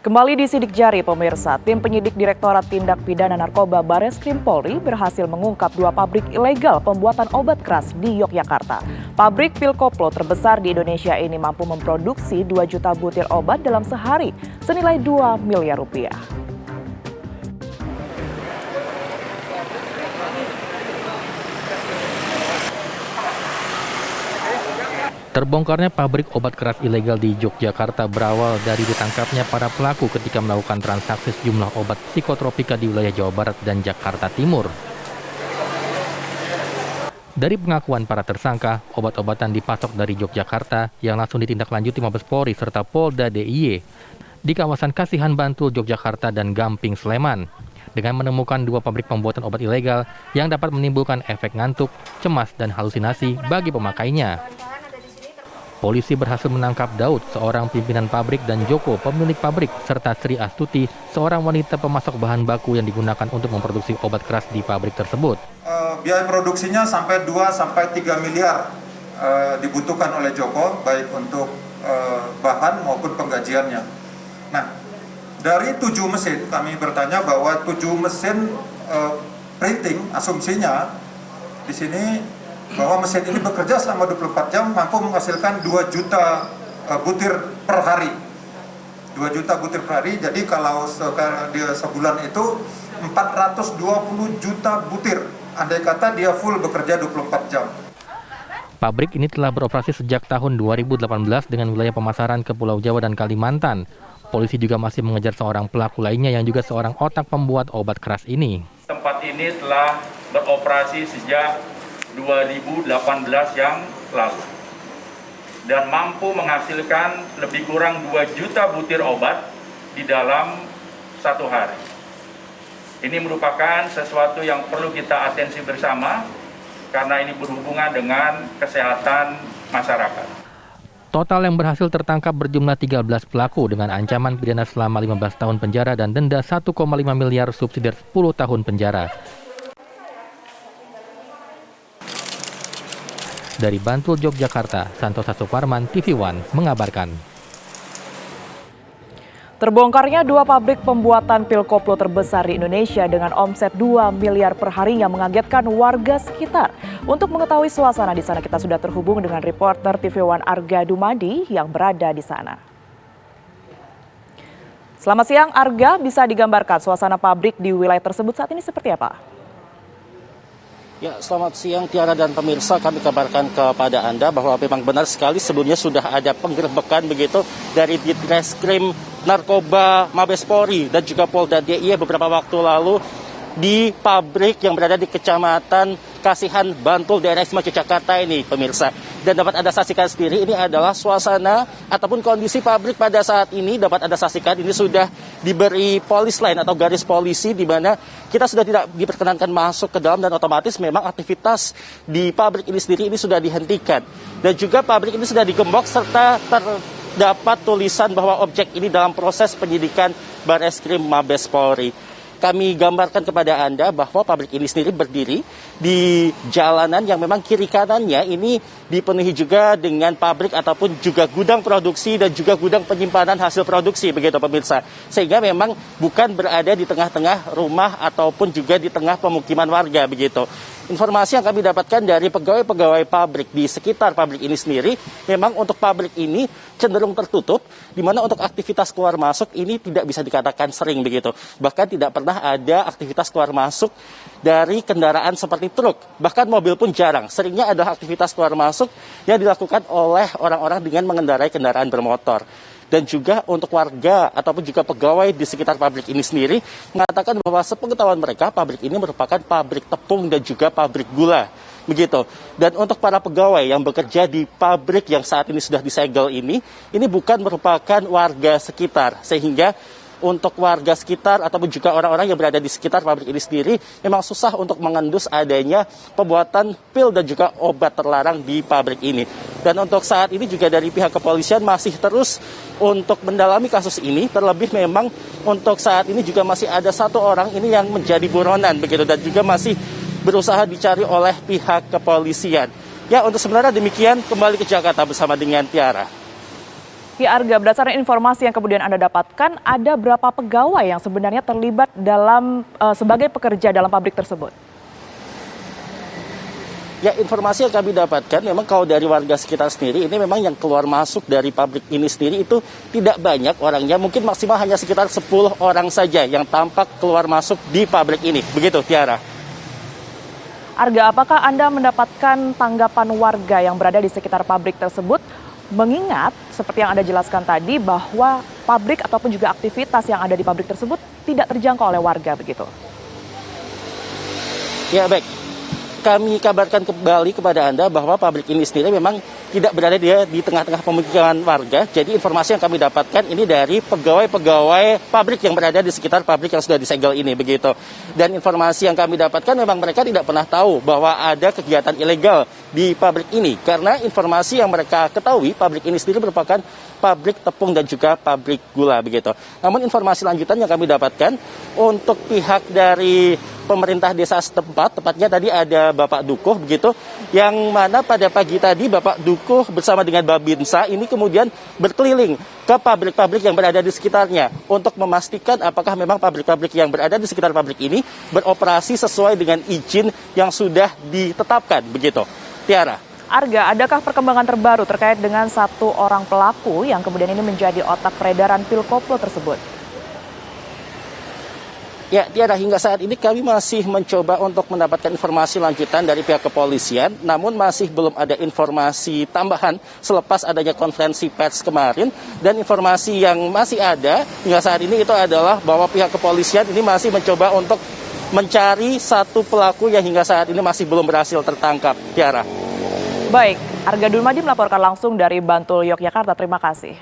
Kembali disidik jari pemirsa, tim penyidik Direktorat Tindak Pidana Narkoba Bareskrim Polri berhasil mengungkap 2 pabrik ilegal pembuatan obat keras di Yogyakarta. Pabrik pil koplo terbesar di Indonesia ini mampu memproduksi 2 juta butir obat dalam sehari senilai 2 miliar rupiah. Terbongkarnya pabrik obat keras ilegal di Yogyakarta berawal dari ditangkapnya para pelaku ketika melakukan transaksi sejumlah obat psikotropika di wilayah Jawa Barat dan Jakarta Timur. Dari pengakuan para tersangka, obat-obatan dipasok dari Yogyakarta yang langsung ditindaklanjuti Mabes Polri serta Polda DIY di kawasan Kasihan Bantul, Yogyakarta dan Gamping, Sleman, dengan menemukan 2 pabrik pembuatan obat ilegal yang dapat menimbulkan efek ngantuk, cemas, dan halusinasi bagi pemakainya. Polisi berhasil menangkap Daud, seorang pimpinan pabrik, dan Joko, pemilik pabrik, serta Sri Astuti, seorang wanita pemasok bahan baku yang digunakan untuk memproduksi obat keras di pabrik tersebut. Biaya produksinya sampai 2-3 miliar dibutuhkan oleh Joko, baik untuk bahan maupun penggajiannya. Nah, dari 7 mesin, kami bertanya bahwa 7 mesin printing, asumsinya di sini bahwa mesin ini bekerja selama 24 jam mampu menghasilkan 2 juta butir per hari. 2 juta butir per hari, jadi kalau dia sebulan itu 420 juta butir. Andai kata dia full bekerja 24 jam. Pabrik ini telah beroperasi sejak tahun 2018 dengan wilayah pemasaran ke Pulau Jawa dan Kalimantan. Polisi juga masih mengejar seorang pelaku lainnya yang juga seorang otak pembuat obat keras ini. Tempat ini telah beroperasi sejak 2018 yang lalu dan mampu menghasilkan lebih kurang 2 juta butir obat di dalam 1 hari. Ini merupakan sesuatu yang perlu kita atensi bersama karena ini berhubungan dengan kesehatan masyarakat. Total yang berhasil tertangkap berjumlah 13 pelaku dengan ancaman pidana selama 15 tahun penjara dan denda 1,5 miliar subsidi 10 tahun penjara. Dari Bantul, Yogyakarta, Santosa Suparman, TV One mengabarkan. Terbongkarnya 2 pabrik pembuatan pil koplo terbesar di Indonesia dengan omset 2 miliar per hari yang mengagetkan warga sekitar. Untuk mengetahui suasana di sana, kita sudah terhubung dengan reporter TV One Arga Dumadi yang berada di sana. Selamat siang Arga, bisa digambarkan suasana pabrik di wilayah tersebut saat ini seperti apa? Ya, selamat siang Tiara dan pemirsa, kami kabarkan kepada Anda bahwa memang benar sekali sebelumnya sudah ada penggerebekan begitu dari Ditreskrim Narkoba Mabes Polri dan juga Polda DIY beberapa waktu lalu di pabrik yang berada di Kecamatan Kasihan Bantul, daerah Istimewa Yogyakarta ini, pemirsa. Dan dapat Anda saksikan sendiri, ini adalah suasana ataupun kondisi pabrik pada saat ini. Dapat Anda saksikan, ini sudah diberi polis line atau garis polisi di mana kita sudah tidak diperkenankan masuk ke dalam dan otomatis memang aktivitas di pabrik ini sendiri ini sudah dihentikan. Dan juga pabrik ini sudah digembok serta terdapat tulisan bahwa objek ini dalam proses penyidikan Bareskrim Mabes Polri. Kami gambarkan kepada Anda bahwa pabrik ini sendiri berdiri di jalanan yang memang kiri kanannya ini dipenuhi juga dengan pabrik ataupun juga gudang produksi dan juga gudang penyimpanan hasil produksi, begitu pemirsa. Sehingga memang bukan berada di tengah-tengah rumah ataupun juga di tengah pemukiman warga, begitu. Informasi yang kami dapatkan dari pegawai-pegawai pabrik di sekitar pabrik ini sendiri, memang untuk pabrik ini cenderung tertutup, di mana untuk aktivitas keluar masuk ini tidak bisa dikatakan sering, begitu. Bahkan tidak pernah ada aktivitas keluar masuk dari kendaraan seperti truk, bahkan mobil pun jarang. Seringnya adalah aktivitas keluar masuk yang dilakukan oleh orang-orang dengan mengendarai kendaraan bermotor. Dan juga untuk warga ataupun juga pegawai di sekitar pabrik ini sendiri mengatakan bahwa sepengetahuan mereka pabrik ini merupakan pabrik tepung dan juga pabrik gula, begitu. Dan untuk para pegawai yang bekerja di pabrik yang saat ini sudah disegel ini bukan merupakan warga sekitar, sehingga untuk warga sekitar ataupun juga orang-orang yang berada di sekitar pabrik ini sendiri memang susah untuk mengendus adanya pembuatan pil dan juga obat terlarang di pabrik ini. Dan untuk saat ini juga dari pihak kepolisian masih terus untuk mendalami kasus ini, terlebih memang untuk saat ini juga masih ada 1 orang ini yang menjadi buronan, begitu, dan juga masih berusaha dicari oleh pihak kepolisian. Ya, untuk sebenarnya demikian, kembali ke Jakarta bersama dengan Tiara. Ya Arga, berdasarkan informasi yang kemudian Anda dapatkan, ada berapa pegawai yang sebenarnya terlibat dalam sebagai pekerja dalam pabrik tersebut? Ya, informasi yang kami dapatkan memang kalau dari warga sekitar sendiri ini memang yang keluar masuk dari pabrik ini sendiri itu tidak banyak orangnya, mungkin maksimal hanya sekitar 10 orang saja yang tampak keluar masuk di pabrik ini. Begitu, Tiara. Arga, apakah Anda mendapatkan tanggapan warga yang berada di sekitar pabrik tersebut? Mengingat seperti yang Anda jelaskan tadi bahwa pabrik ataupun juga aktivitas yang ada di pabrik tersebut tidak terjangkau oleh warga begitu. Ya, baik. Kami kabarkan kembali kepada Anda bahwa pabrik ini sendiri memang tidak berada di tengah-tengah pemukiman warga. Jadi informasi yang kami dapatkan ini dari pegawai-pegawai pabrik yang berada di sekitar pabrik yang sudah disegel ini begitu. Dan informasi yang kami dapatkan memang mereka tidak pernah tahu bahwa ada kegiatan ilegal di pabrik ini. Karena informasi yang mereka ketahui pabrik ini sendiri merupakan pabrik tepung dan juga pabrik gula begitu. Namun informasi lanjutan yang kami dapatkan untuk pihak dari pemerintah desa setempat, tepatnya tadi ada Bapak Dukuh begitu, yang mana pada pagi tadi Bapak Dukuh bersama dengan Babinsa ini kemudian berkeliling ke pabrik-pabrik yang berada di sekitarnya untuk memastikan apakah memang pabrik-pabrik yang berada di sekitar pabrik ini beroperasi sesuai dengan izin yang sudah ditetapkan begitu. Tiara. Arga, adakah perkembangan terbaru terkait dengan satu orang pelaku yang kemudian ini menjadi otak peredaran pil koplo tersebut? Ya, Tiara, hingga saat ini kami masih mencoba untuk mendapatkan informasi lanjutan dari pihak kepolisian, namun masih belum ada informasi tambahan selepas adanya konferensi pers kemarin. Dan informasi yang masih ada hingga saat ini itu adalah bahwa pihak kepolisian ini masih mencoba untuk mencari satu pelaku yang hingga saat ini masih belum berhasil tertangkap. Tiara. Baik, Arga Durmadi melaporkan langsung dari Bantul, Yogyakarta. Terima kasih.